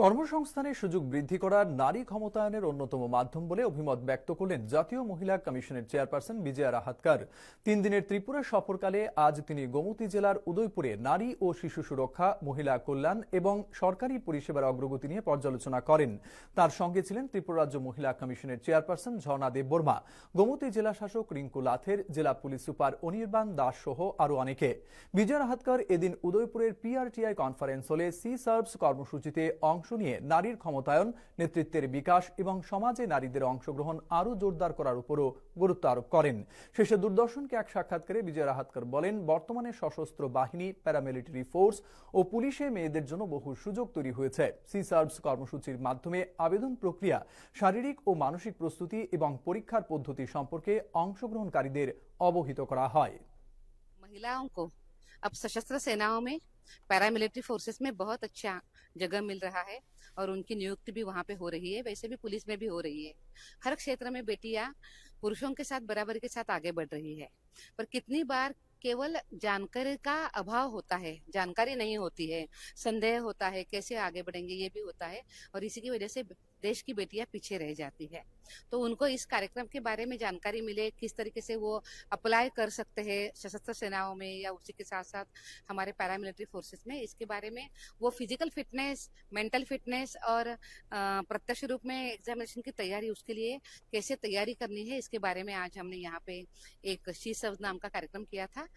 কর্মসংস্থানের সুযোগ বৃদ্ধি করার নারী ক্ষমতায়নের অন্যতম মাধ্যম বলে অভিমত ব্যক্ত করলেন জাতীয় মহিলা কমিশনের চেয়ারপারসন বিজয়া রাহাতকার। 3 দিনের ত্রিপুরা সফরকালে আজ তিনি গোমতী জেলার উদয়পুরে নারী ও শিশু সুরক্ষা, মহিলা কল্যাণ এবং সরকারি পরিষেবার অগ্রগতি নিয়ে পর্যালোচনা করেন। তার সঙ্গে ছিলেন ত্রিপুরা রাজ্য মহিলা কমিশনের চেয়ারপারসন ঝর্ণা দেববর্মা, গোমতী জেলা শাসক রিঙ্কু লাথের, জেলা পুলিশ সুপার অনির্বাণ দাস সহ আরও অনেকে। বিজয়া রাহাতকার এদিন উদয়পুরের পিআরটিআই কনফারেন্স হলে সি সার্ভস কর্মসূচিতে অংশ নিয়ে নারীর ক্ষমতায়ন, নেতৃত্বের বিকাশ এবং সমাজে নারীদের অংশগ্রহণ আরও জোরদার করার উপরও গুরুত্ব আরোপ করেন। শেষে দূরদর্শনকে এক সাক্ষাৎকারে বিজয়া রাহাতকার বলেন, বর্তমানে সশস্ত্র বাহিনী, প্যারামিলিটারি ফোর্স ও পুলিশে মেয়েদের জন্য বহু সুযোগ তৈরি হয়েছে। সি সার্ভস কর্মসূচির মাধ্যমে আবেদন প্রক্রিয়া, শারীরিক ও মানসিক প্রস্তুতি এবং পরীক্ষার পদ্ধতি সম্পর্কে অংশগ্রহণকারীদের অবহিত করা হয়। महिलाओं को अब सशस्त्र सेनाओं में, पैरामिलिट्री फोर्सेस में बहुत अच्छा जगह मिल रहा है और उनकी नियुक्ति भी वहां पे हो रही है। वैसे भी पुलिस में भी हो रही है। हर क्षेत्र में बेटियां पुरुषों के साथ बराबरी के साथ आगे बढ़ रही है। पर कितनी बार केवल जानकारी का अभाव होता है, जानकारी नहीं होती है, संदेह होता है, कैसे आगे बढ़ेंगे ये भी होता है और इसी की वजह से देश की बेटियां पीछे रह जाती है। तो उनको इस कार्यक्रम के बारे में जानकारी मिले, किस तरीके से वो अप्लाई कर सकते हैं सशस्त्र सेनाओं में या उसी के साथ साथ हमारे पैरामिलिट्री फोर्सेस में, इसके बारे में वो फिजिकल फिटनेस, मेंटल फिटनेस और प्रत्यक्ष रूप में एग्जामिनेशन की तैयारी, उसके लिए कैसे तैयारी करनी है, इसके बारे में आज हमने यहाँ पे एक शी सर्व नाम का कार्यक्रम किया था।